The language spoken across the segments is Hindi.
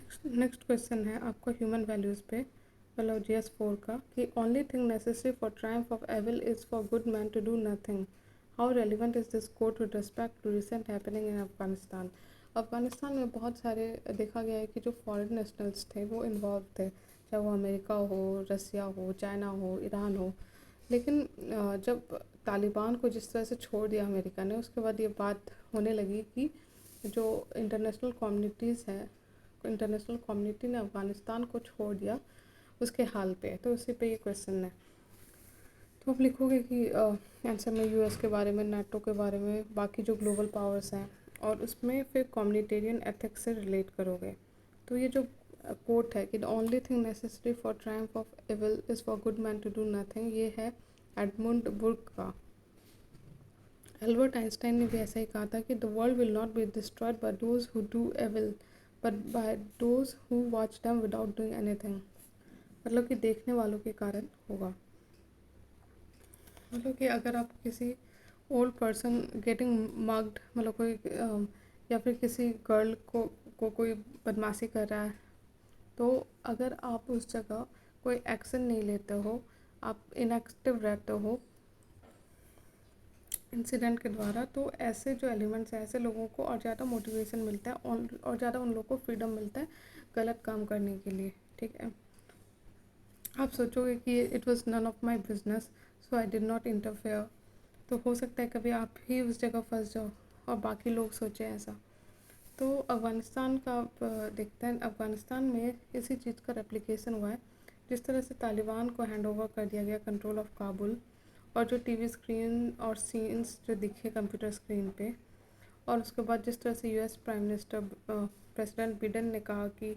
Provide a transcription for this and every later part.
नेक्स्ट क्वेश्चन है आपका ह्यूमन वैल्यूज़ पे, मतलब GS4 का, कि only thing necessary for triumph of evil is for good man to do nothing. How relevant is this quote with respect to recent happening in Afghanistan. Afghanistan में बहुत सारे देखा गया है कि जो फॉरेन नेशनल्स थे वो इन्वॉल्व थे, चाहे वो अमेरिका हो, रसिया हो, चाइना हो, ईरान हो। लेकिन जब तालिबान को जिस तरह से छोड़ दिया अमेरिका ने, उसके बाद ये बात होने लगी कि जो इंटरनेशनल कम्युनिटी ने अफ़गानिस्तान को छोड़ दिया उसके हाल पे। तो उसी पे ये क्वेश्चन है। तो आप लिखोगे कि आंसर में यूएस के बारे में, नाटो के बारे में, बाकी जो ग्लोबल पावर्स हैं, और उसमें फिर कम्युनिटेरियन एथिक्स से रिलेट करोगे। तो ये जो कोट है कि the only thing necessary for triumph of evil is for good man to do nothing, ये है एडमंड बुर्क का। एल्बर्ट आइंस्टाइन ने भी ऐसा ही कहा था कि the world will not be destroyed by those who do evil but by those who watch them without doing anything. मतलब कि देखने वालों के कारण होगा। मतलब कि अगर आप किसी ओल्ड पर्सन गेटिंग मग्ड, मतलब कोई या फिर किसी गर्ल को कोई बदमाशी कर रहा है, तो अगर आप उस जगह कोई एक्शन नहीं लेते हो, आप इनएक्टिव रहते हो इंसिडेंट के द्वारा, तो ऐसे जो एलिमेंट्स हैं, ऐसे लोगों को और ज़्यादा मोटिवेशन मिलता है और ज़्यादा उन लोगों को फ्रीडम मिलता है गलत काम करने के लिए। ठीक है, आप सोचोगे कि it was none of my business so I did not interfere. तो हो सकता है कभी आप ही उस जगह फंस जाओ और बाकी लोग सोचें ऐसा। तो अफ़गानिस्तान का आप देखते हैं, अफ़गानिस्तान में इसी चीज़ का रेप्लिकेशन हुआ है। जिस तरह से तालिबान को हैंड ओवर कर दिया गया कंट्रोल ऑफ काबुल, और जो टीवी स्क्रीन और सीन्स जो दिखे कंप्यूटर स्क्रीन पे, और उसके बाद जिस तरह से US prime minister president Biden ने कहा कि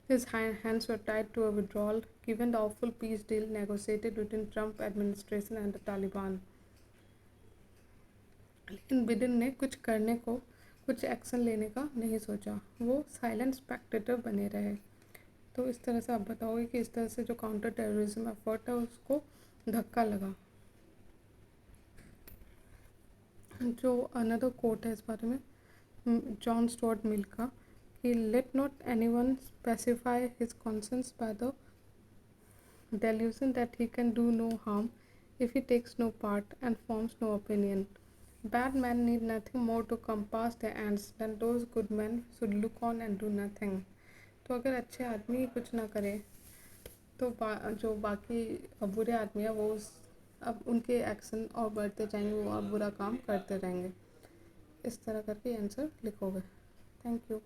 his hands were tied to a withdrawal given the awful peace deal negotiated between Trump administration and the Taliban। लेकिन बिडेन ने कुछ करने को, कुछ एक्शन लेने का नहीं सोचा, वो साइलेंट स्पेक्टेटर बने रहे। तो इस तरह से आप बताओगे कि इस तरह से जो काउंटर टेररिज्म एफर्ट है उसको धक्का लगा। जो अनदर कोट है इस बारे में जॉन स्टुअर्ट मिल का, कि let not anyone specify his conscience by the delusion that he can do no harm if he takes no part and forms no opinion. Bad men need nothing more to compass their ends than those good men should look on and do nothing। तो अगर अच्छे आदमी कुछ ना करे तो जो बाकी बुरे आदमी है वो अब उनके एक्शन और बढ़ते जाएंगे, वो अब बुरा काम करते रहेंगे। इस तरह करके आंसर लिखोगे। Thank you.